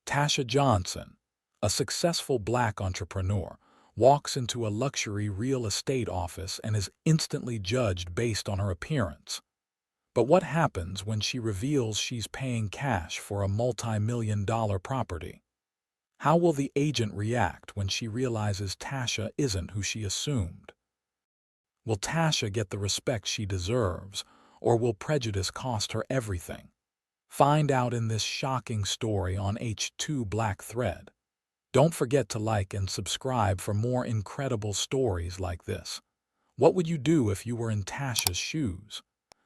Tasha Johnson, a successful black entrepreneur, walks into a luxury real estate office and is instantly judged based on her appearance. But what happens when she reveals she's paying cash for a multi-million-dollar property? How will the agent react when she realizes Tasha isn't who she assumed? Will Tasha get the respect she deserves, or will prejudice cost her everything? Find out in this shocking story on H2 Black Thread. Don't forget to like and subscribe for more incredible stories like this. What would you do if you were in Tasha's shoes?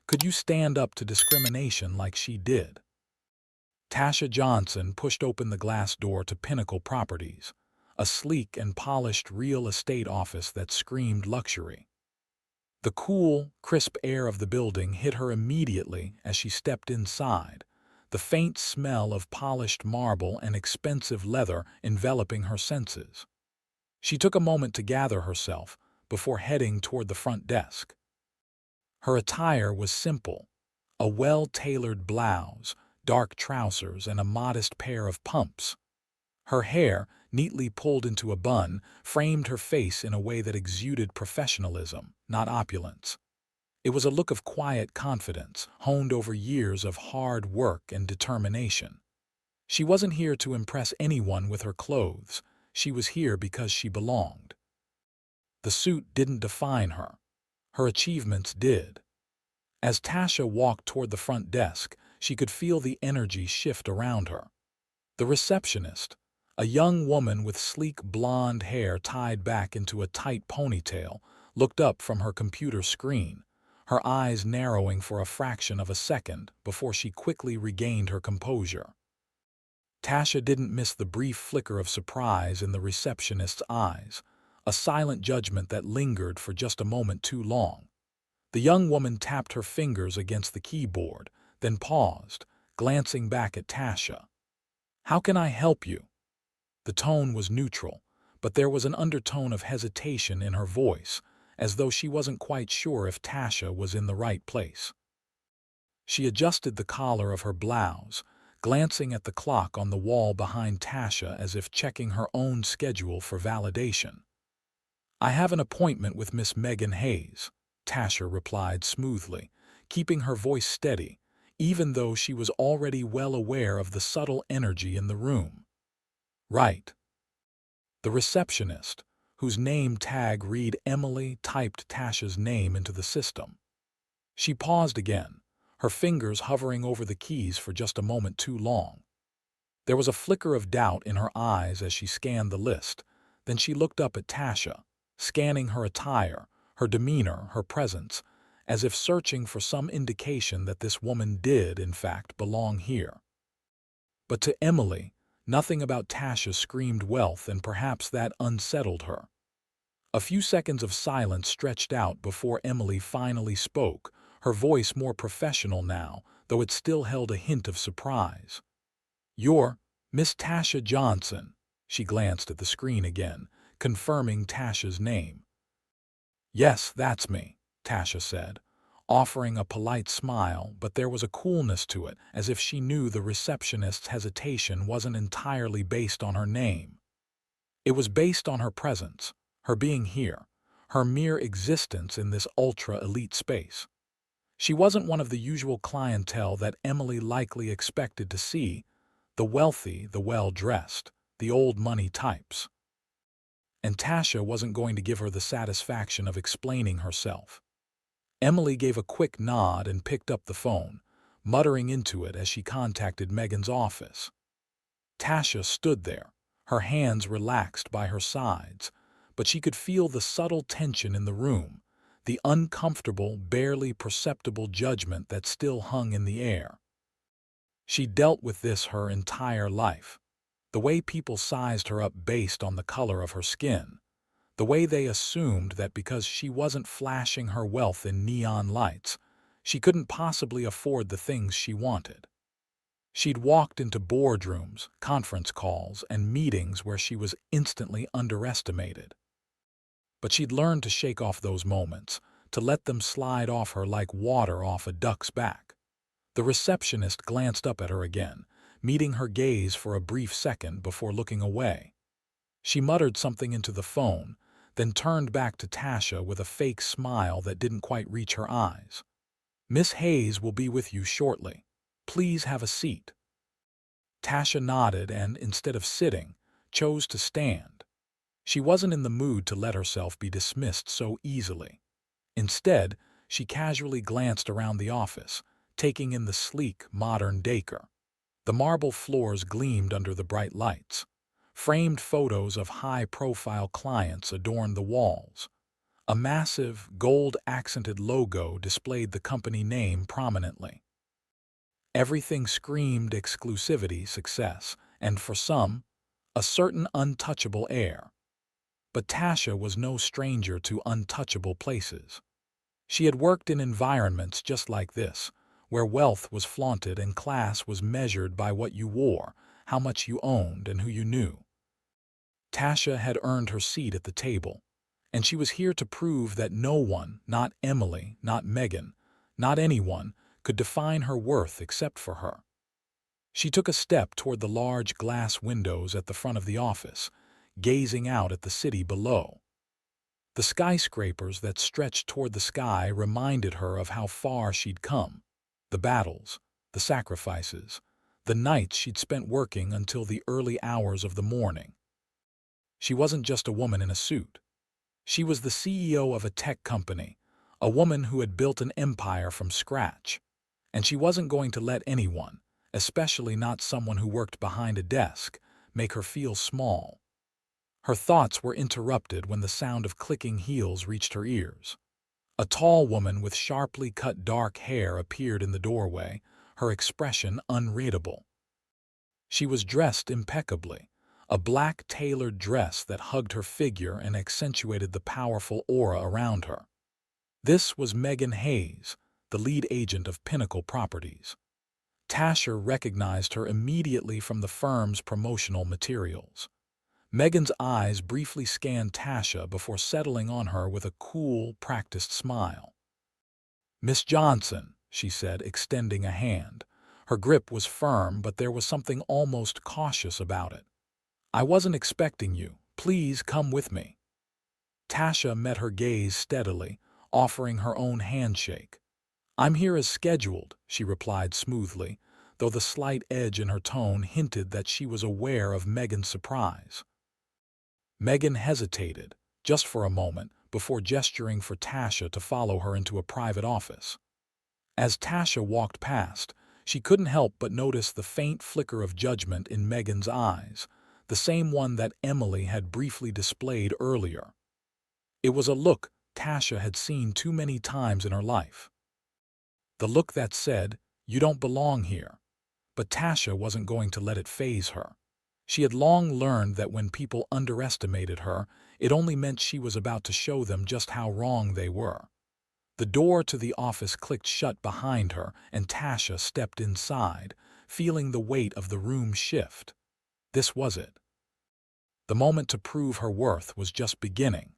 Could you stand up to discrimination like she did? Tasha Johnson pushed open the glass door to Pinnacle Properties, a sleek and polished real estate office that screamed luxury. The cool, crisp air of the building hit her immediately as she stepped inside, the faint smell of polished marble and expensive leather enveloping her senses. She took a moment to gather herself before heading toward the front desk. Her attire was simple: a well-tailored blouse, dark trousers, and a modest pair of pumps. Her hair, neatly pulled into a bun, framed her face in a way that exuded professionalism, not opulence. It was a look of quiet confidence, honed over years of hard work and determination. She wasn't here to impress anyone with her clothes. She was here because she belonged. The suit didn't define her. Her achievements did. As Tasha walked toward the front desk, she could feel the energy shift around her. The receptionist, a young woman with sleek blonde hair tied back into a tight ponytail, looked up from her computer screen, her eyes narrowing for a fraction of a second before she quickly regained her composure. Tasha didn't miss the brief flicker of surprise in the receptionist's eyes, a silent judgment that lingered for just a moment too long. The young woman tapped her fingers against the keyboard, then paused, glancing back at Tasha. "How can I help you?" The tone was neutral, but there was an undertone of hesitation in her voice, as though she wasn't quite sure if Tasha was in the right place. She adjusted the collar of her blouse, glancing at the clock on the wall behind Tasha as if checking her own schedule for validation. "I have an appointment with Miss Megan Hayes," Tasha replied smoothly, keeping her voice steady, even though she was already well aware of the subtle energy in the room. "Right." The receptionist, whose name tag read Emily, typed Tasha's name into the system. She paused again, her fingers hovering over the keys for just a moment too long. There was a flicker of doubt in her eyes as she scanned the list. Then she looked up at Tasha, scanning her attire, her demeanor, her presence, as if searching for some indication that this woman did, in fact, belong here. But to Emily, nothing about Tasha screamed wealth, and perhaps that unsettled her. A few seconds of silence stretched out before Emily finally spoke, her voice more professional now, though it still held a hint of surprise. "You're Miss Tasha Johnson." She glanced at the screen again, confirming Tasha's name. "Yes, that's me," Tasha said, offering a polite smile, but there was a coolness to it, as if she knew the receptionist's hesitation wasn't entirely based on her name. It was based on her presence, her being here, her mere existence in this ultra-elite space. She wasn't one of the usual clientele that Emily likely expected to see, the wealthy, the well-dressed, the old-money types. And Tasha wasn't going to give her the satisfaction of explaining herself. Emily gave a quick nod and picked up the phone, muttering into it as she contacted Megan's office. Tasha stood there, her hands relaxed by her sides, but she could feel the subtle tension in the room, the uncomfortable, barely perceptible judgment that still hung in the air. She dealt with this her entire life. The way people sized her up based on the color of her skin. The way they assumed that because she wasn't flashing her wealth in neon lights, she couldn't possibly afford the things she wanted. She'd walked into boardrooms, conference calls, and meetings where she was instantly underestimated. But she'd learned to shake off those moments, to let them slide off her like water off a duck's back. The receptionist glanced up at her again, meeting her gaze for a brief second before looking away. She muttered something into the phone, then turned back to Tasha with a fake smile that didn't quite reach her eyes. "Miss Hayes will be with you shortly. Please have a seat." Tasha nodded and, instead of sitting, chose to stand. She wasn't in the mood to let herself be dismissed so easily. Instead, she casually glanced around the office, taking in the sleek, modern decor. The marble floors gleamed under the bright lights. Framed photos of high-profile clients adorned the walls. A massive, gold-accented logo displayed the company name prominently. Everything screamed exclusivity, success, and for some, a certain untouchable air. But Tasha was no stranger to untouchable places. She had worked in environments just like this, where wealth was flaunted and class was measured by what you wore, how much you owned, and who you knew. Tasha had earned her seat at the table, and she was here to prove that no one, not Emily, not Megan, not anyone, could define her worth except for her. She took a step toward the large glass windows at the front of the office, gazing out at the city below. The skyscrapers that stretched toward the sky reminded her of how far she'd come. The battles, the sacrifices, the nights she'd spent working until the early hours of the morning. She wasn't just a woman in a suit. She was the CEO of a tech company, a woman who had built an empire from scratch. And she wasn't going to let anyone, especially not someone who worked behind a desk, make her feel small. Her thoughts were interrupted when the sound of clicking heels reached her ears. A tall woman with sharply cut dark hair appeared in the doorway, her expression unreadable. She was dressed impeccably, a black tailored dress that hugged her figure and accentuated the powerful aura around her. This was Megan Hayes, the lead agent of Pinnacle Properties. Tasha recognized her immediately from the firm's promotional materials. Megan's eyes briefly scanned Tasha before settling on her with a cool, practiced smile. "Miss Johnson," she said, extending a hand. Her grip was firm, but there was something almost cautious about it. "I wasn't expecting you. Please come with me." Tasha met her gaze steadily, offering her own handshake. "I'm here as scheduled," she replied smoothly, though the slight edge in her tone hinted that she was aware of Megan's surprise. Megan hesitated, just for a moment, before gesturing for Tasha to follow her into a private office. As Tasha walked past, she couldn't help but notice the faint flicker of judgment in Megan's eyes, the same one that Emily had briefly displayed earlier. It was a look Tasha had seen too many times in her life. The look that said, "You don't belong here." But Tasha wasn't going to let it faze her. She had long learned that when people underestimated her, it only meant she was about to show them just how wrong they were. The door to the office clicked shut behind her, and Tasha stepped inside, feeling the weight of the room shift. This was it. The moment to prove her worth was just beginning.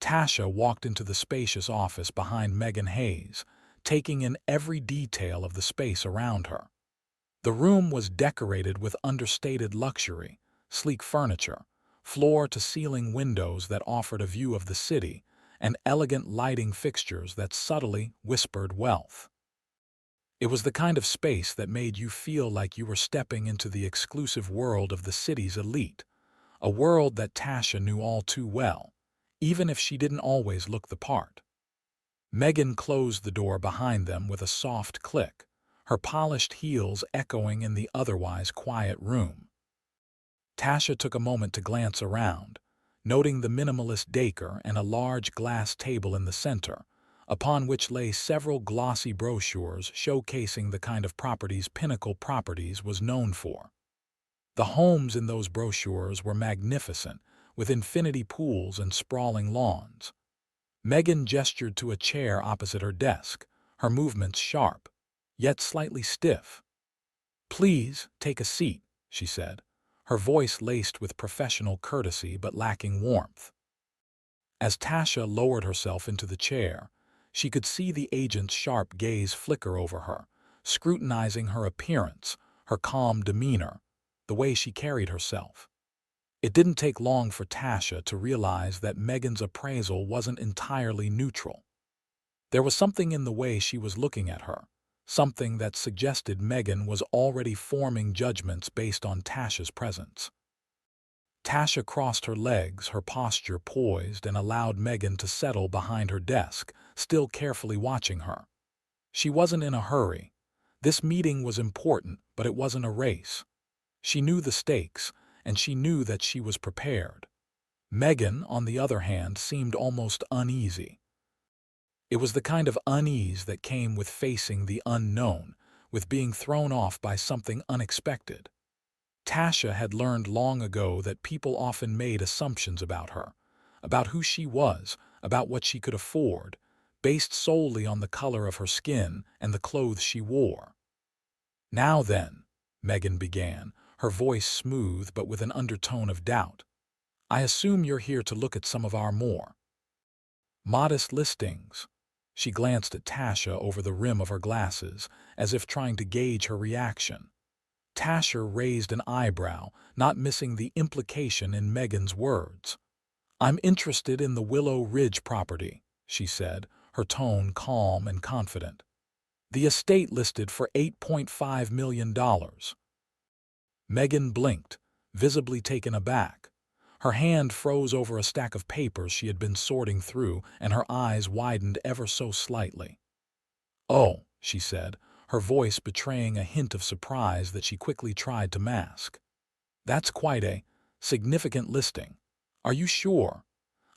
Tasha walked into the spacious office behind Megan Hayes, taking in every detail of the space around her. The room was decorated with understated luxury, sleek furniture, floor-to-ceiling windows that offered a view of the city, and elegant lighting fixtures that subtly whispered wealth. It was the kind of space that made you feel like you were stepping into the exclusive world of the city's elite, a world that Tasha knew all too well, even if she didn't always look the part. Megan closed the door behind them with a soft click, her polished heels echoing in the otherwise quiet room. Tasha took a moment to glance around, noting the minimalist decor and a large glass table in the center, upon which lay several glossy brochures showcasing the kind of properties Pinnacle Properties was known for. The homes in those brochures were magnificent, with infinity pools and sprawling lawns. Megan gestured to a chair opposite her desk, her movements sharp, yet slightly stiff. "Please, take a seat," she said, her voice laced with professional courtesy but lacking warmth. As Tasha lowered herself into the chair, she could see the agent's sharp gaze flicker over her, scrutinizing her appearance, her calm demeanor, the way she carried herself. It didn't take long for Tasha to realize that Megan's appraisal wasn't entirely neutral. There was something in the way she was looking at her, something that suggested Megan was already forming judgments based on Tasha's presence. Tasha crossed her legs, her posture poised, and allowed Megan to settle behind her desk, still carefully watching her. She wasn't in a hurry. This meeting was important, but it wasn't a race. She knew the stakes, and she knew that she was prepared. Megan, on the other hand, seemed almost uneasy. It was the kind of unease that came with facing the unknown, with being thrown off by something unexpected. Tasha had learned long ago that people often made assumptions about her, about who she was, about what she could afford, based solely on the color of her skin and the clothes she wore. "Now then," Megan began, her voice smooth but with an undertone of doubt, "I assume you're here to look at some of our more modest listings." She glanced at Tasha over the rim of her glasses, as if trying to gauge her reaction. Tasha raised an eyebrow, not missing the implication in Megan's words. "I'm interested in the Willow Ridge property," she said, her tone calm and confident. "The estate listed for $8.5 million. Megan blinked, visibly taken aback. Her hand froze over a stack of papers she had been sorting through, and her eyes widened ever so slightly. "Oh," she said, her voice betraying a hint of surprise that she quickly tried to mask. "That's quite a significant listing. Are you sure?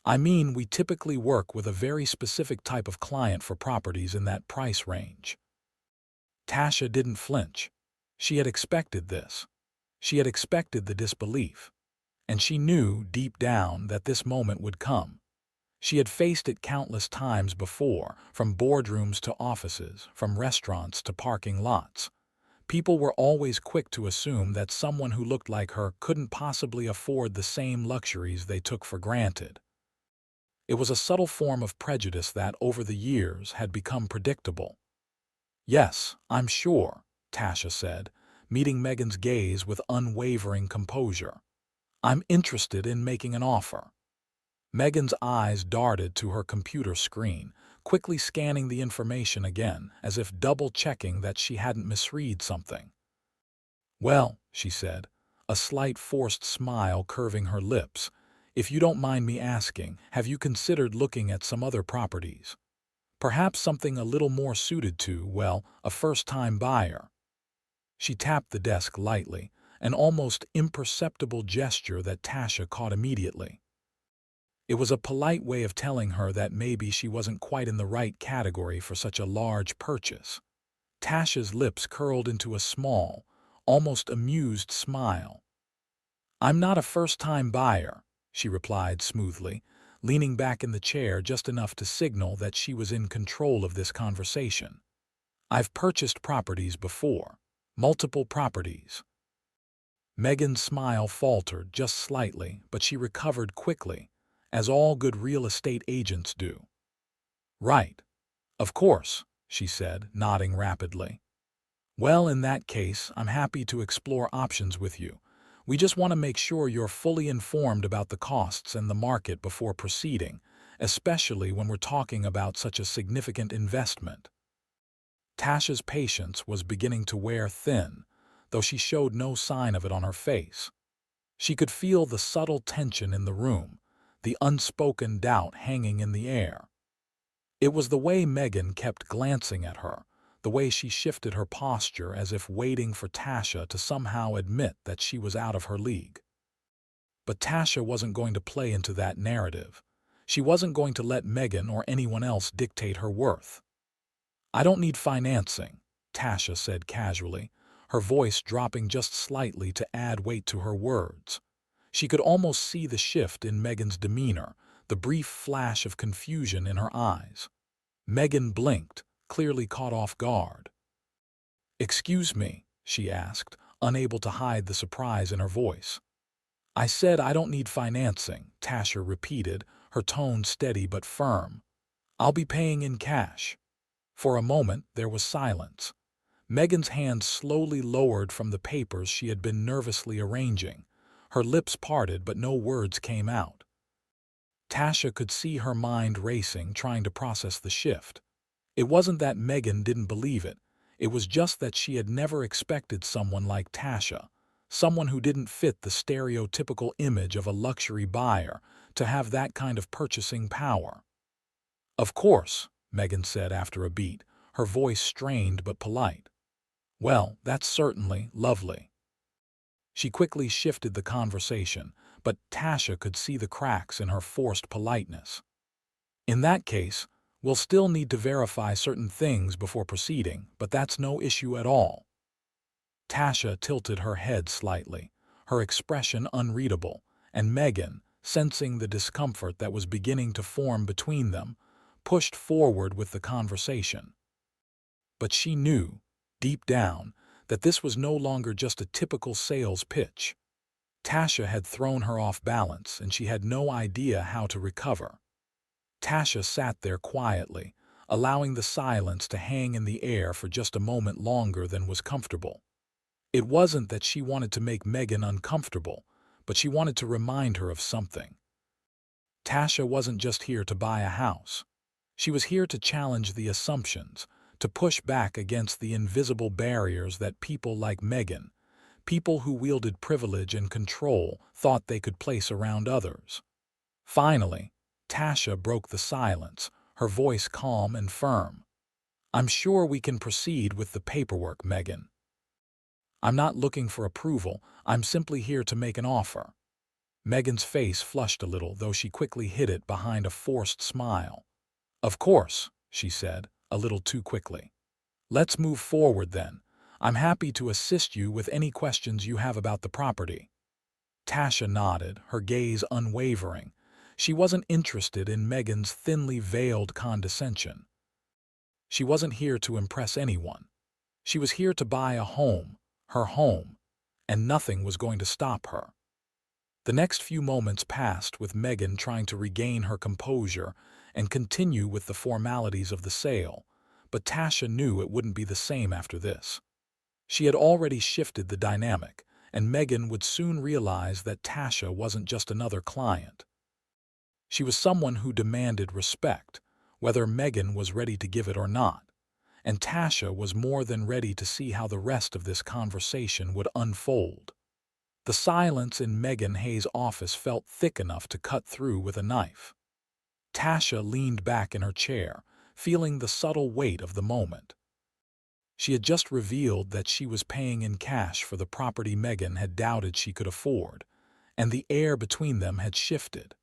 I mean, we typically work with a very specific type of client for properties in that price range." Tasha didn't flinch. She had expected this. She had expected the disbelief. And she knew, deep down, that this moment would come. She had faced it countless times before, from boardrooms to offices, from restaurants to parking lots. People were always quick to assume that someone who looked like her couldn't possibly afford the same luxuries they took for granted. It was a subtle form of prejudice that, over the years, had become predictable. "Yes, I'm sure," Tasha said, meeting Megan's gaze with unwavering composure. "I'm interested in making an offer." Megan's eyes darted to her computer screen, quickly scanning the information again, as if double-checking that she hadn't misread something. "Well," she said, a slight forced smile curving her lips, "if you don't mind me asking, have you considered looking at some other properties? Perhaps something a little more suited to, well, a first-time buyer." She tapped the desk lightly, an almost imperceptible gesture that Tasha caught immediately. It was a polite way of telling her that maybe she wasn't quite in the right category for such a large purchase. Tasha's lips curled into a small, almost amused smile. "I'm not a first-time buyer," she replied smoothly, leaning back in the chair just enough to signal that she was in control of this conversation. "I've purchased properties before. Multiple properties." Megan's smile faltered just slightly, but she recovered quickly, as all good real estate agents do. "Right. Of course," she said, nodding rapidly. "Well, in that case, I'm happy to explore options with you. We just want to make sure you're fully informed about the costs and the market before proceeding, especially when we're talking about such a significant investment." Tasha's patience was beginning to wear thin, though she showed no sign of it on her face. She could feel the subtle tension in the room, the unspoken doubt hanging in the air. It was the way Megan kept glancing at her, the way she shifted her posture as if waiting for Tasha to somehow admit that she was out of her league. But Tasha wasn't going to play into that narrative. She wasn't going to let Megan or anyone else dictate her worth. "I don't need financing," Tasha said casually, her voice dropping just slightly to add weight to her words. She could almost see the shift in Megan's demeanor, the brief flash of confusion in her eyes. Megan blinked, clearly caught off guard. "Excuse me," she asked, unable to hide the surprise in her voice. "I said I don't need financing," Tasha repeated, her tone steady but firm. "I'll be paying in cash." For a moment there was silence. Megan's hand slowly lowered from the papers she had been nervously arranging. Her lips parted, but no words came out. Tasha could see her mind racing, trying to process the shift. It wasn't that Megan didn't believe it. It was just that she had never expected someone like Tasha, someone who didn't fit the stereotypical image of a luxury buyer, to have that kind of purchasing power. "Of course," Megan said after a beat, her voice strained but polite. "Well, that's certainly lovely." She quickly shifted the conversation, but Tasha could see the cracks in her forced politeness. "In that case, we'll still need to verify certain things before proceeding, but that's no issue at all." Tasha tilted her head slightly, her expression unreadable, and Megan, sensing the discomfort that was beginning to form between them, pushed forward with the conversation. But she knew, deep down, that this was no longer just a typical sales pitch. Tasha had thrown her off balance, and she had no idea how to recover. Tasha sat there quietly, allowing the silence to hang in the air for just a moment longer than was comfortable. It wasn't that she wanted to make Megan uncomfortable, but she wanted to remind her of something. Tasha wasn't just here to buy a house. She was here to challenge the assumptions, to push back against the invisible barriers that people like Megan, people who wielded privilege and control, thought they could place around others. Finally, Tasha broke the silence, her voice calm and firm. "I'm sure we can proceed with the paperwork, Megan. I'm not looking for approval, I'm simply here to make an offer." Megan's face flushed a little, though she quickly hid it behind a forced smile. "Of course," she said, a little too quickly. "Let's move forward then. I'm happy to assist you with any questions you have about the property." Tasha nodded, her gaze unwavering. She wasn't interested in Megan's thinly veiled condescension. She wasn't here to impress anyone. She was here to buy a home, her home, and nothing was going to stop her. The next few moments passed with Megan trying to regain her composure and continue with the formalities of the sale, but Tasha knew it wouldn't be the same after this. She had already shifted the dynamic, and Megan would soon realize that Tasha wasn't just another client. She was someone who demanded respect, whether Megan was ready to give it or not, and Tasha was more than ready to see how the rest of this conversation would unfold. The silence in Megan Hayes' office felt thick enough to cut through with a knife. Tasha leaned back in her chair, feeling the subtle weight of the moment. She had just revealed that she was paying in cash for the property Megan had doubted she could afford, and the air between them had shifted.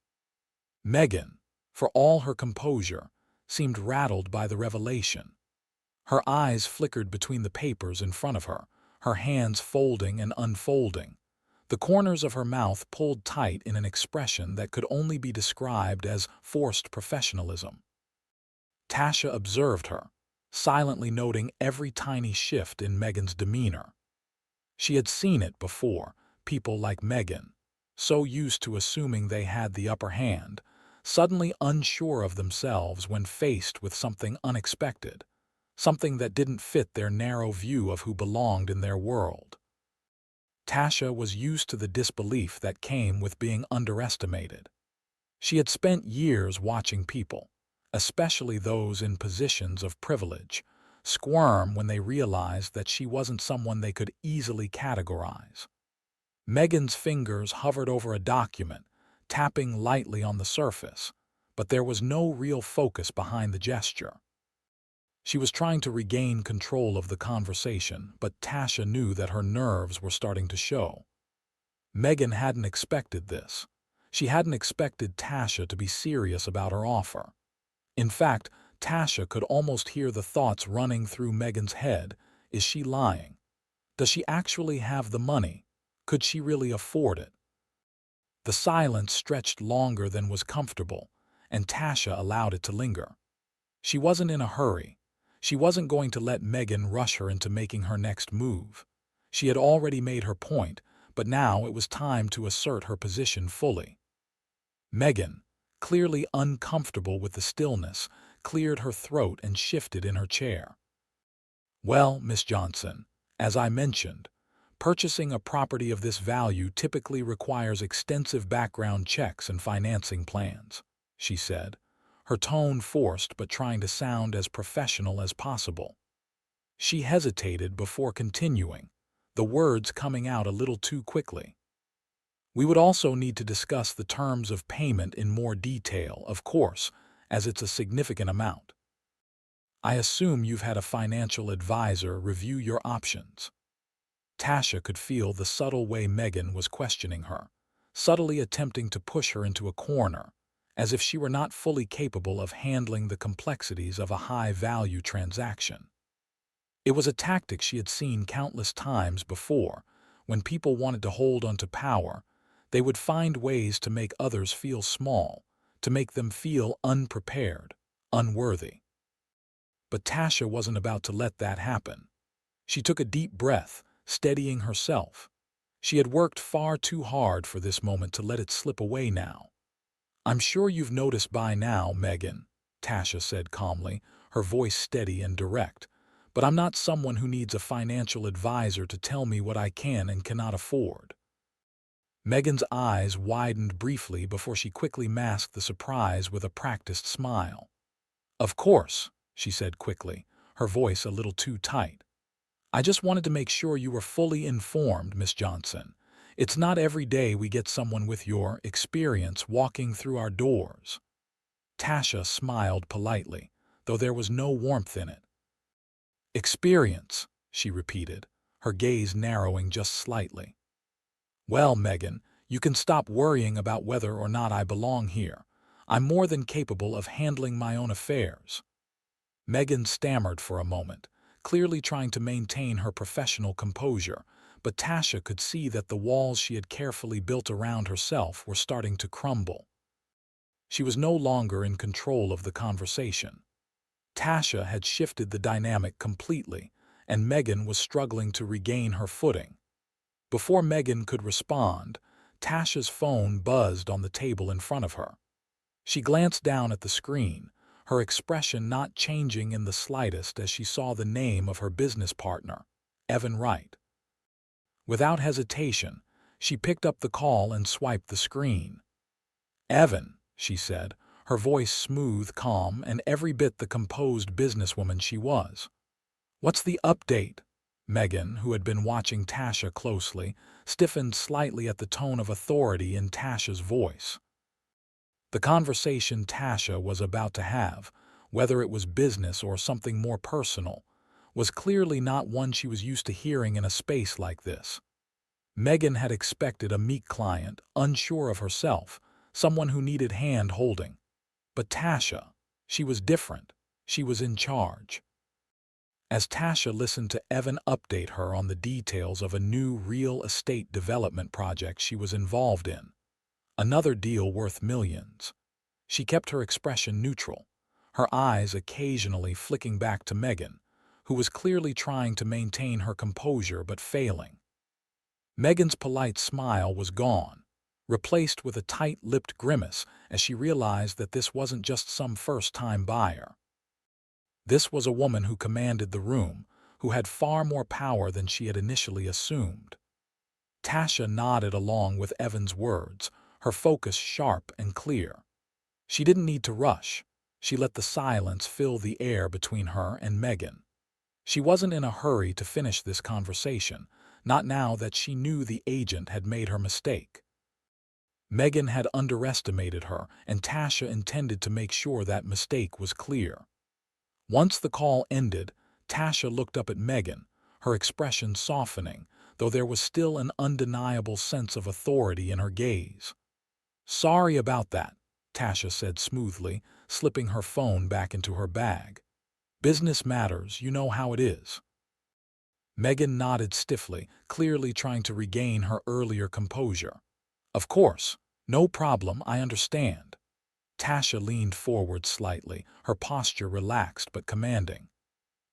Megan, for all her composure, seemed rattled by the revelation. Her eyes flickered between the papers in front of her, her hands folding and unfolding. The corners of her mouth pulled tight in an expression that could only be described as forced professionalism. Tasha observed her, silently noting every tiny shift in Megan's demeanor. She had seen it before, people like Megan, so used to assuming they had the upper hand, suddenly unsure of themselves when faced with something unexpected, something that didn't fit their narrow view of who belonged in their world. Tasha was used to the disbelief that came with being underestimated. She had spent years watching people, especially those in positions of privilege, squirm when they realized that she wasn't someone they could easily categorize. Megan's fingers hovered over a document, tapping lightly on the surface, but there was no real focus behind the gesture. She was trying to regain control of the conversation, but Tasha knew that her nerves were starting to show. Megan hadn't expected this. She hadn't expected Tasha to be serious about her offer. In fact, Tasha could almost hear the thoughts running through Megan's head. Is she lying? Does she actually have the money? Could she really afford it? The silence stretched longer than was comfortable, and Tasha allowed it to linger. She wasn't in a hurry. She wasn't going to let Megan rush her into making her next move. She had already made her point, but now it was time to assert her position fully. Megan, clearly uncomfortable with the stillness, cleared her throat and shifted in her chair. Well, Miss Johnson, as I mentioned, purchasing a property of this value typically requires extensive background checks and financing plans, she said, her tone forced but trying to sound as professional as possible. She hesitated before continuing, the words coming out a little too quickly. We would also need to discuss the terms of payment in more detail, of course, as it's a significant amount. I assume you've had a financial advisor review your options. Tasha could feel the subtle way Megan was questioning her, subtly attempting to push her into a corner, as if she were not fully capable of handling the complexities of a high-value transaction. It was a tactic she had seen countless times before. When people wanted to hold onto power, they would find ways to make others feel small, to make them feel unprepared, unworthy. But Tasha wasn't about to let that happen. She took a deep breath, steadying herself. She had worked far too hard for this moment to let it slip away now. "I'm sure you've noticed by now, Megan," Tasha said calmly, her voice steady and direct, "but I'm not someone who needs a financial advisor to tell me what I can and cannot afford." Megan's eyes widened briefly before she quickly masked the surprise with a practiced smile. "Of course," she said quickly, her voice a little too tight. "I just wanted to make sure you were fully informed, Miss Johnson. It's not every day we get someone with your experience walking through our doors." Tasha smiled politely, though there was no warmth in it. "Experience," she repeated, her gaze narrowing just slightly. "Well, Megan, you can stop worrying about whether or not I belong here. I'm more than capable of handling my own affairs." Megan stammered for a moment, clearly trying to maintain her professional composure, but Tasha could see that the walls she had carefully built around herself were starting to crumble. She was no longer in control of the conversation. Tasha had shifted the dynamic completely, and Megan was struggling to regain her footing. Before Megan could respond, Tasha's phone buzzed on the table in front of her. She glanced down at the screen, her expression not changing in the slightest as she saw the name of her business partner, Evan Wright. Without hesitation, she picked up the call and swiped the screen. "Evan," she said, her voice smooth, calm, and every bit the composed businesswoman she was. "What's the update?" Megan, who had been watching Tasha closely, stiffened slightly at the tone of authority in Tasha's voice. The conversation Tasha was about to have, whether it was business or something more personal, was clearly not one she was used to hearing in a space like this. Megan had expected a meek client, unsure of herself, someone who needed hand-holding. But Tasha, she was different. She was in charge. As Tasha listened to Evan update her on the details of a new real estate development project she was involved in, another deal worth millions, she kept her expression neutral, her eyes occasionally flicking back to Megan, who was clearly trying to maintain her composure but failing. Megan's polite smile was gone, replaced with a tight-lipped grimace as she realized that this wasn't just some first-time buyer. This was a woman who commanded the room, who had far more power than she had initially assumed. Tasha nodded along with Evan's words, her focus sharp and clear. She didn't need to rush. She let the silence fill the air between her and Megan. She wasn't in a hurry to finish this conversation, not now that she knew the agent had made her mistake. Megan had underestimated her, and Tasha intended to make sure that mistake was clear. Once the call ended, Tasha looked up at Megan, her expression softening, though there was still an undeniable sense of authority in her gaze. "Sorry about that," Tasha said smoothly, slipping her phone back into her bag. "Business matters, you know how it is." Megan nodded stiffly, clearly trying to regain her earlier composure. "Of course, no problem, I understand." Tasha leaned forward slightly, her posture relaxed but commanding.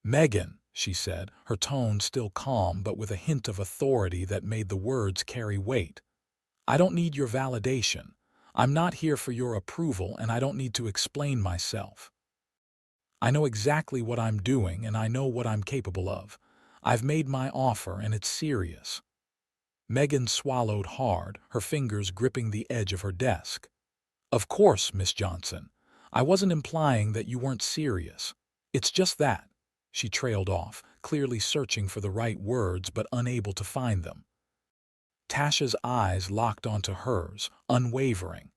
"Megan," she said, her tone still calm but with a hint of authority that made the words carry weight. "I don't need your validation. I'm not here for your approval, and I don't need to explain myself." I know exactly what I'm doing and I know what I'm capable of. I've made my offer and it's serious." Megan swallowed hard, her fingers gripping the edge of her desk. "Of course, Miss Johnson. I wasn't implying that you weren't serious. It's just that." She trailed off, clearly searching for the right words but unable to find them. Tasha's eyes locked onto hers, unwavering.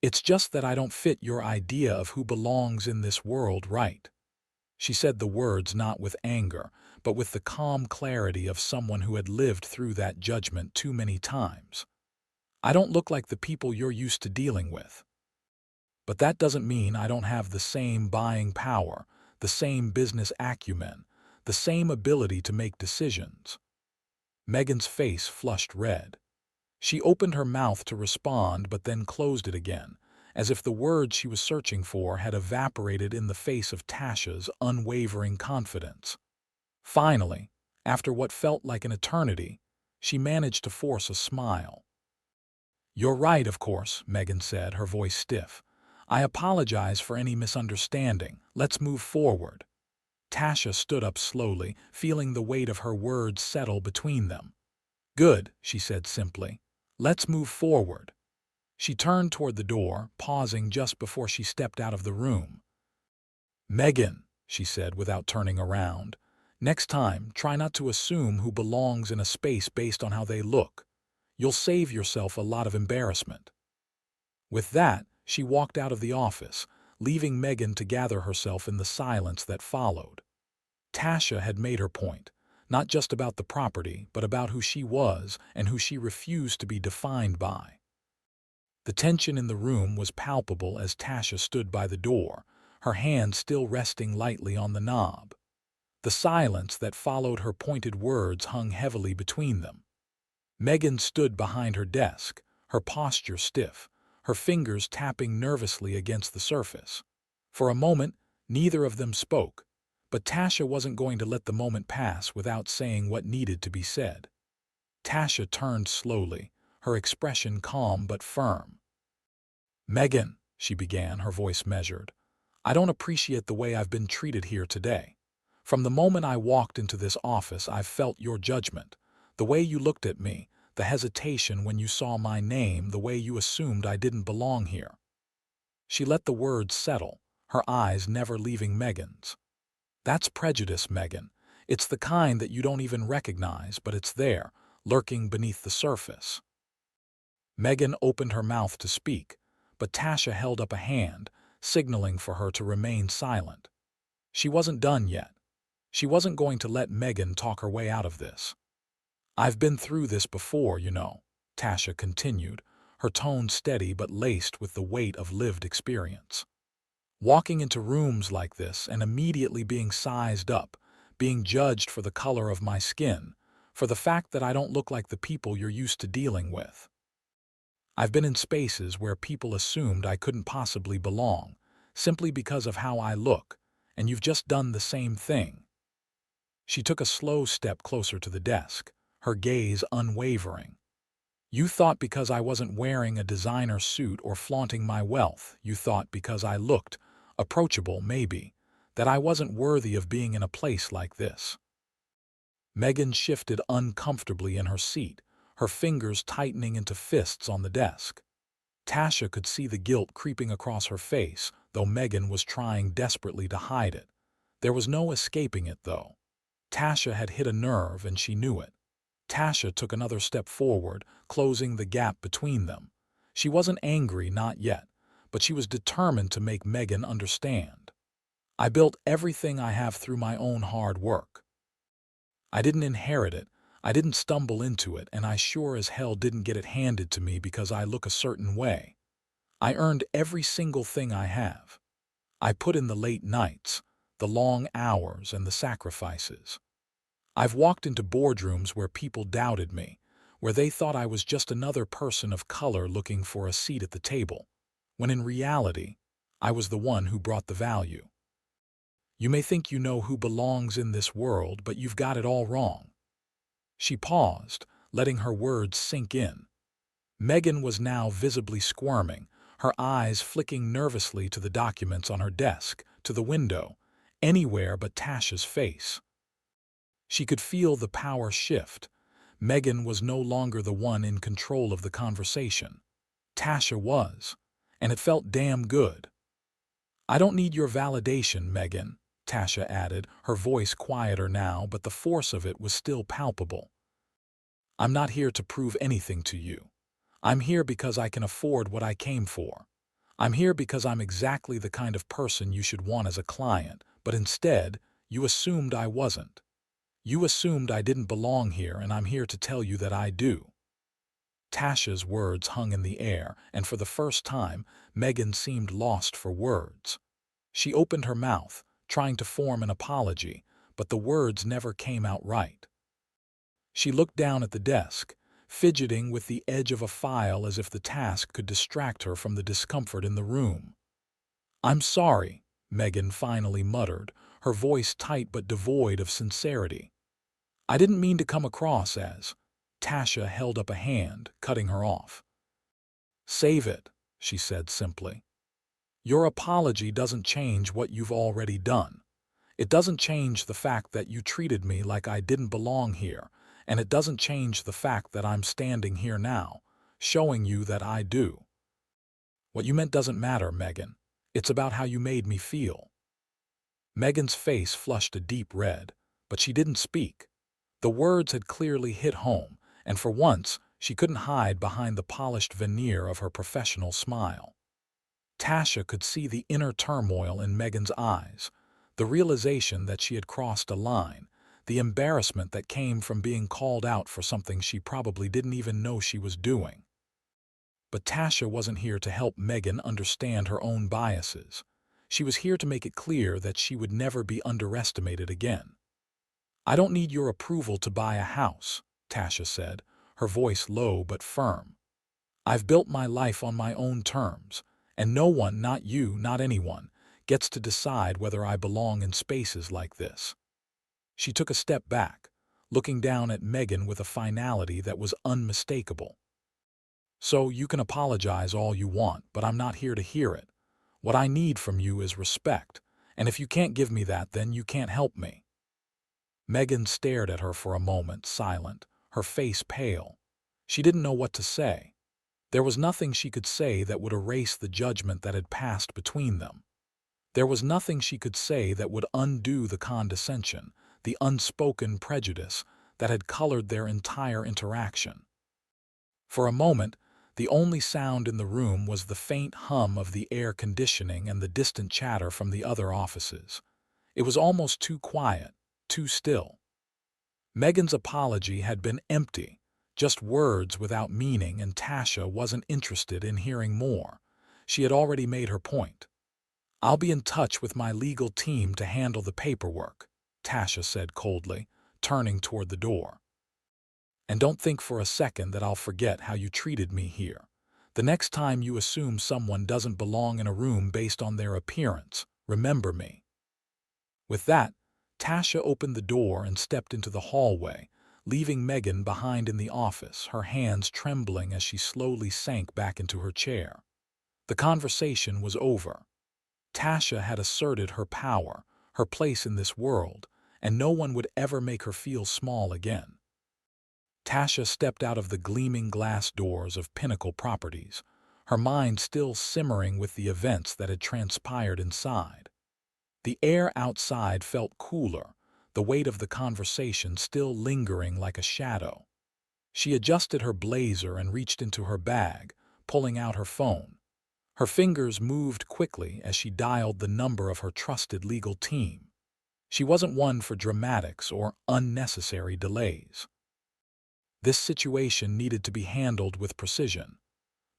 "It's just that I don't fit your idea of who belongs in this world, right?" She said the words not with anger, but with the calm clarity of someone who had lived through that judgment too many times. "I don't look like the people you're used to dealing with. But that doesn't mean I don't have the same buying power, the same business acumen, the same ability to make decisions." Megan's face flushed red. She opened her mouth to respond but then closed it again, as if the words she was searching for had evaporated in the face of Tasha's unwavering confidence. Finally, after what felt like an eternity, she managed to force a smile. "You're right, of course," Megan said, her voice stiff. "I apologize for any misunderstanding. Let's move forward." Tasha stood up slowly, feeling the weight of her words settle between them. "Good," she said simply. "Let's move forward." She turned toward the door, pausing just before she stepped out of the room. "Megan," she said without turning around, "next time, try not to assume who belongs in a space based on how they look. You'll save yourself a lot of embarrassment." With that, she walked out of the office, leaving Megan to gather herself in the silence that followed. Tasha had made her point, not just about the property, but about who she was and who she refused to be defined by. The tension in the room was palpable as Tasha stood by the door, her hand still resting lightly on the knob. The silence that followed her pointed words hung heavily between them. Megan stood behind her desk, her posture stiff, her fingers tapping nervously against the surface. For a moment, neither of them spoke, but Tasha wasn't going to let the moment pass without saying what needed to be said. Tasha turned slowly, her expression calm but firm. "Megan," she began, her voice measured, "I don't appreciate the way I've been treated here today. From the moment I walked into this office, I've felt your judgment. The way you looked at me, the hesitation when you saw my name, the way you assumed I didn't belong here." She let the words settle, her eyes never leaving Megan's. "That's prejudice, Megan. It's the kind that you don't even recognize, but it's there, lurking beneath the surface." Megan opened her mouth to speak, but Tasha held up a hand, signaling for her to remain silent. She wasn't done yet. She wasn't going to let Megan talk her way out of this. "I've been through this before, you know," Tasha continued, her tone steady but laced with the weight of lived experience. "Walking into rooms like this and immediately being sized up, being judged for the color of my skin, for the fact that I don't look like the people you're used to dealing with. I've been in spaces where people assumed I couldn't possibly belong, simply because of how I look, and you've just done the same thing." She took a slow step closer to the desk, her gaze unwavering. "You thought because I wasn't wearing a designer suit or flaunting my wealth, you thought because I looked approachable, maybe, that I wasn't worthy of being in a place like this." Megan shifted uncomfortably in her seat, her fingers tightening into fists on the desk. Tasha could see the guilt creeping across her face, though Megan was trying desperately to hide it. There was no escaping it, though. Tasha had hit a nerve and she knew it. Tasha took another step forward, closing the gap between them. She wasn't angry, not yet, but she was determined to make Megan understand. "I built everything I have through my own hard work. I didn't inherit it, I didn't stumble into it, and I sure as hell didn't get it handed to me because I look a certain way. I earned every single thing I have. I put in the late nights, the long hours, and the sacrifices. I've walked into boardrooms where people doubted me, where they thought I was just another person of color looking for a seat at the table, when in reality, I was the one who brought the value. You may think you know who belongs in this world, but you've got it all wrong." She paused, letting her words sink in. Megan was now visibly squirming, her eyes flicking nervously to the documents on her desk, to the window, anywhere but Tasha's face. She could feel the power shift. Megan was no longer the one in control of the conversation. Tasha was, and it felt damn good. "I don't need your validation, Megan," Tasha added, her voice quieter now, but the force of it was still palpable. "I'm not here to prove anything to you. I'm here because I can afford what I came for. I'm here because I'm exactly the kind of person you should want as a client, but instead, you assumed I wasn't. You assumed I didn't belong here, and I'm here to tell you that I do." Tasha's words hung in the air, and for the first time, Megan seemed lost for words. She opened her mouth, trying to form an apology, but the words never came out right. She looked down at the desk, fidgeting with the edge of a file as if the task could distract her from the discomfort in the room. "I'm sorry," Megan finally muttered, her voice tight but devoid of sincerity. "I didn't mean to come across as—" Tasha held up a hand, cutting her off. "Save it," she said simply. "Your apology doesn't change what you've already done. It doesn't change the fact that you treated me like I didn't belong here, and it doesn't change the fact that I'm standing here now, showing you that I do. What you meant doesn't matter, Megan. It's about how you made me feel." Megan's face flushed a deep red, but she didn't speak. The words had clearly hit home, and for once, she couldn't hide behind the polished veneer of her professional smile. Tasha could see the inner turmoil in Megan's eyes, the realization that she had crossed a line, the embarrassment that came from being called out for something she probably didn't even know she was doing. But Tasha wasn't here to help Megan understand her own biases. She was here to make it clear that she would never be underestimated again. "I don't need your approval to buy a house," Tasha said, her voice low but firm. "I've built my life on my own terms, and no one, not you, not anyone, gets to decide whether I belong in spaces like this." She took a step back, looking down at Megan with a finality that was unmistakable. "So you can apologize all you want, but I'm not here to hear it. What I need from you is respect, and if you can't give me that, then you can't help me." Megan stared at her for a moment, silent, her face pale. She didn't know what to say. There was nothing she could say that would erase the judgment that had passed between them. There was nothing she could say that would undo the condescension, the unspoken prejudice that had colored their entire interaction. For a moment, the only sound in the room was the faint hum of the air conditioning and the distant chatter from the other offices. It was almost too quiet, too still. Megan's apology had been empty, just words without meaning, and Tasha wasn't interested in hearing more. She had already made her point. "I'll be in touch with my legal team to handle the paperwork," Tasha said coldly, turning toward the door. "And don't think for a second that I'll forget how you treated me here. The next time you assume someone doesn't belong in a room based on their appearance, remember me." With that, Tasha opened the door and stepped into the hallway, leaving Megan behind in the office, her hands trembling as she slowly sank back into her chair. The conversation was over. Tasha had asserted her power, her place in this world, and no one would ever make her feel small again. Tasha stepped out of the gleaming glass doors of Pinnacle Properties, her mind still simmering with the events that had transpired inside. The air outside felt cooler, the weight of the conversation still lingering like a shadow. She adjusted her blazer and reached into her bag, pulling out her phone. Her fingers moved quickly as she dialed the number of her trusted legal team. She wasn't one for dramatics or unnecessary delays. This situation needed to be handled with precision.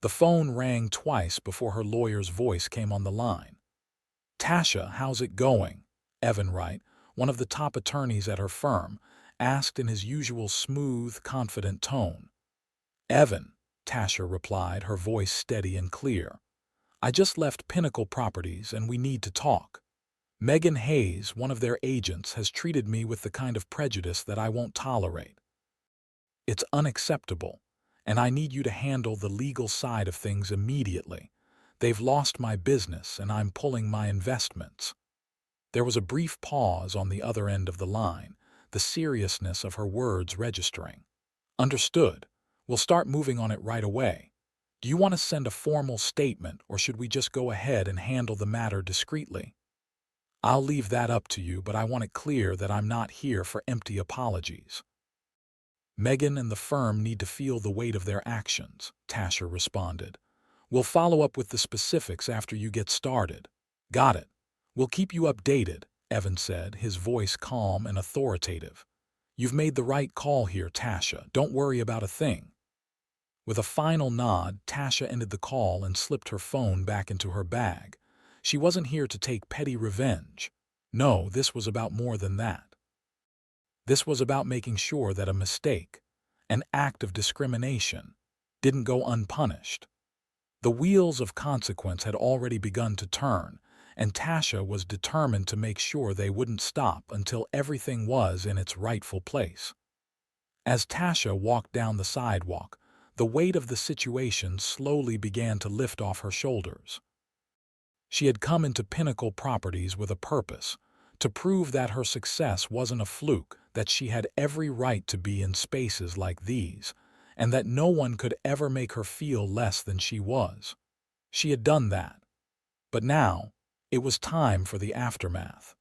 The phone rang twice before her lawyer's voice came on the line. "Tasha, how's it going?" Evan Wright, one of the top attorneys at her firm, asked in his usual smooth, confident tone. "Evan," Tasha replied, her voice steady and clear. "I just left Pinnacle Properties and we need to talk. Megan Hayes, one of their agents, has treated me with the kind of prejudice that I won't tolerate. It's unacceptable, and I need you to handle the legal side of things immediately. They've lost my business and I'm pulling my investments." There was a brief pause on the other end of the line, the seriousness of her words registering. Understood. We'll start moving on it right away. Do you want to send a formal statement, or should we just go ahead and handle the matter discreetly? I'll leave that up to you, but I want it clear that I'm not here for empty apologies. Megan and the firm need to feel the weight of their actions, Tasha responded. We'll follow up with the specifics after you get started. Got it. We'll keep you updated, Evan said, his voice calm and authoritative. You've made the right call here, Tasha. Don't worry about a thing. With a final nod, Tasha ended the call and slipped her phone back into her bag. She wasn't here to take petty revenge. No, this was about more than that. This was about making sure that a mistake, an act of discrimination, didn't go unpunished. The wheels of consequence had already begun to turn, and Tasha was determined to make sure they wouldn't stop until everything was in its rightful place. As Tasha walked down the sidewalk, the weight of the situation slowly began to lift off her shoulders. She had come into Pinnacle Properties with a purpose, to prove that her success wasn't a fluke, that she had every right to be in spaces like these, and that no one could ever make her feel less than she was. She had done that. But now, it was time for the aftermath.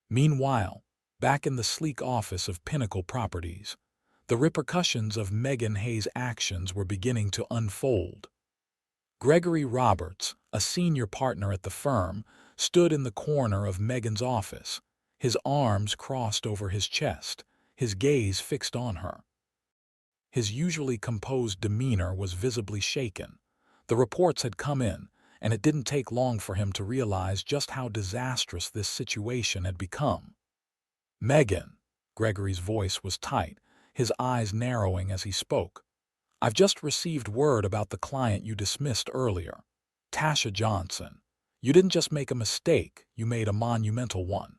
Meanwhile, back in the sleek office of Pinnacle Properties, the repercussions of Megan Hayes' actions were beginning to unfold. Gregory Roberts, a senior partner at the firm, stood in the corner of Megan's office, his arms crossed over his chest, his gaze fixed on her. His usually composed demeanor was visibly shaken. The reports had come in, and it didn't take long for him to realize just how disastrous this situation had become. Megan, Gregory's voice was tight, his eyes narrowing as he spoke. I've just received word about the client you dismissed earlier, Tasha Johnson. You didn't just make a mistake, you made a monumental one.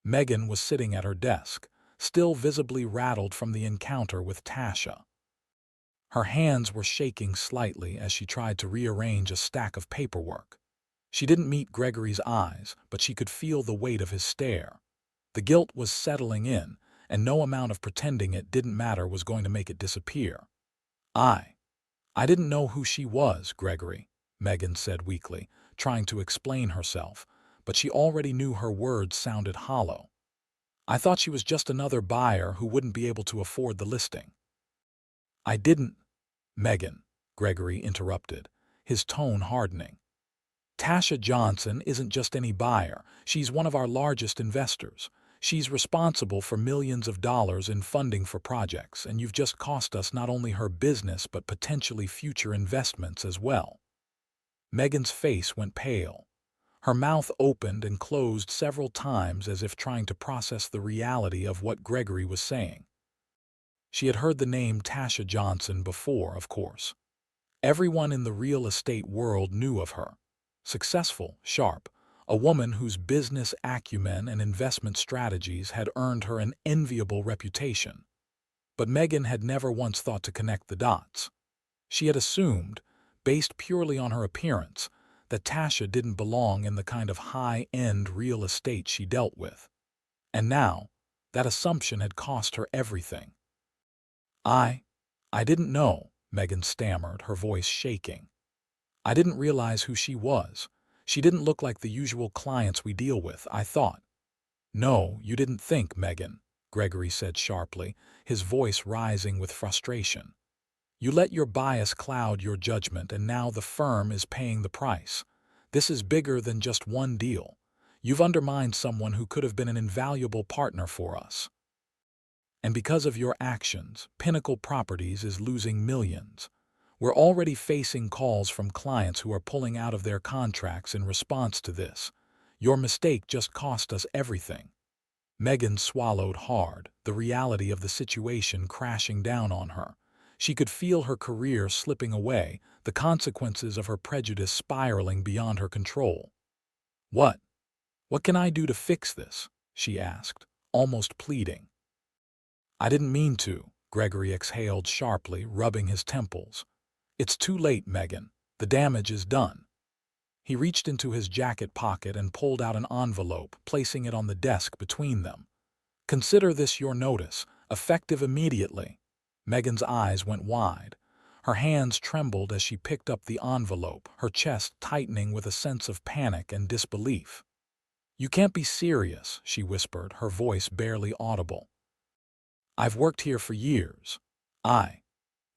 Megan was sitting at her desk, still visibly rattled from the encounter with Tasha. Her hands were shaking slightly as she tried to rearrange a stack of paperwork. She didn't meet Gregory's eyes, but she could feel the weight of his stare. The guilt was settling in, and no amount of pretending it didn't matter was going to make it disappear. I didn't know who she was, Gregory, Megan said weakly, trying to explain herself, but she already knew her words sounded hollow. I thought she was just another buyer who wouldn't be able to afford the listing. I didn't, Megan, Gregory interrupted, his tone hardening. Tasha Johnson isn't just any buyer. She's one of our largest investors. She's responsible for millions of dollars in funding for projects, and you've just cost us not only her business but potentially future investments as well. Megan's face went pale. Her mouth opened and closed several times as if trying to process the reality of what Gregory was saying. She had heard the name Tasha Johnson before, of course. Everyone in the real estate world knew of her. Successful, sharp, a woman whose business acumen and investment strategies had earned her an enviable reputation. But Megan had never once thought to connect the dots. She had assumed, based purely on her appearance, that Tasha didn't belong in the kind of high-end real estate she dealt with. And now, that assumption had cost her everything. I didn't know, Megan stammered, her voice shaking. I didn't realize who she was. She didn't look like the usual clients we deal with, I thought. No, you didn't think, Megan, Gregory said sharply, his voice rising with frustration. You let your bias cloud your judgment, and now the firm is paying the price. This is bigger than just one deal. You've undermined someone who could have been an invaluable partner for us. And because of your actions, Pinnacle Properties is losing millions. We're already facing calls from clients who are pulling out of their contracts in response to this. Your mistake just cost us everything. Megan swallowed hard, the reality of the situation crashing down on her. She could feel her career slipping away, the consequences of her prejudice spiraling beyond her control. What can I do to fix this? She asked, almost pleading. I didn't mean to, Gregory exhaled sharply, rubbing his temples. It's too late, Megan. The damage is done. He reached into his jacket pocket and pulled out an envelope, placing it on the desk between them. "Consider this your notice, effective immediately." Megan's eyes went wide. Her hands trembled as she picked up the envelope, her chest tightening with a sense of panic and disbelief. "You can't be serious," she whispered, her voice barely audible. "I've worked here for years.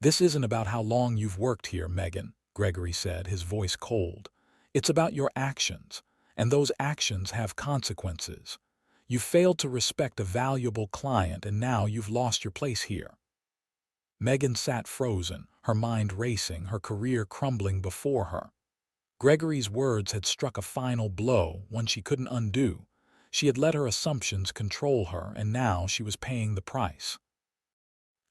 This isn't about how long you've worked here, Megan," Gregory said, his voice cold. "It's about your actions, and those actions have consequences. You've failed to respect a valuable client, and now you've lost your place here." Megan sat frozen, her mind racing, her career crumbling before her. Gregory's words had struck a final blow, one she couldn't undo. She had let her assumptions control her, and now she was paying the price.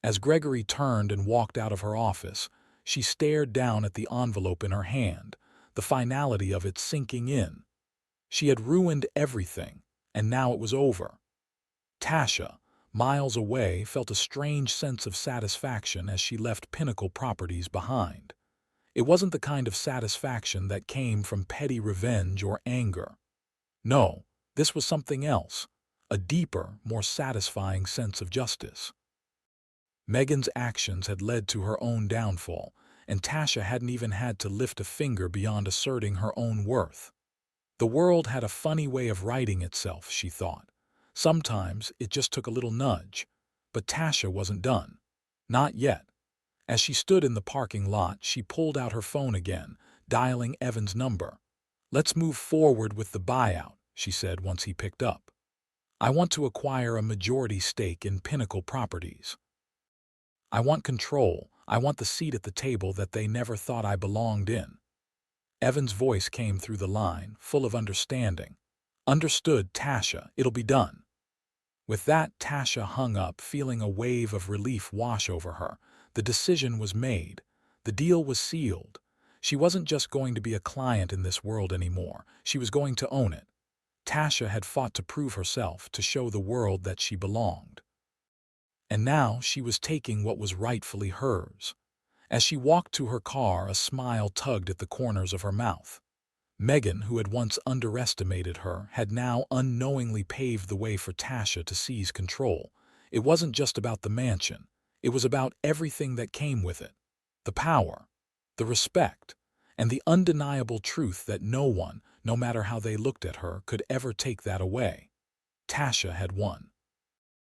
As Gregory turned and walked out of her office, she stared down at the envelope in her hand, the finality of it sinking in. She had ruined everything, and now it was over. Tasha, miles away, felt a strange sense of satisfaction as she left Pinnacle Properties behind. It wasn't the kind of satisfaction that came from petty revenge or anger. No, this was something else, a deeper, more satisfying sense of justice. Megan's actions had led to her own downfall, and Tasha hadn't even had to lift a finger beyond asserting her own worth. The world had a funny way of righting itself, she thought. Sometimes it just took a little nudge. But Tasha wasn't done. Not yet. As she stood in the parking lot, she pulled out her phone again, dialing Evan's number. "Let's move forward with the buyout," she said once he picked up. "I want to acquire a majority stake in Pinnacle Properties. I want control. I want the seat at the table that they never thought I belonged in." Evan's voice came through the line, full of understanding. "Understood, Tasha. It'll be done." With that, Tasha hung up, feeling a wave of relief wash over her. The decision was made. The deal was sealed. She wasn't just going to be a client in this world anymore. She was going to own it. Tasha had fought to prove herself, to show the world that she belonged. And now she was taking what was rightfully hers. As she walked to her car, a smile tugged at the corners of her mouth. Megan, who had once underestimated her, had now unknowingly paved the way for Tasha to seize control. It wasn't just about the mansion. It was about everything that came with it. The power, the respect, and the undeniable truth that no one, no matter how they looked at her, could ever take that away. Tasha had won.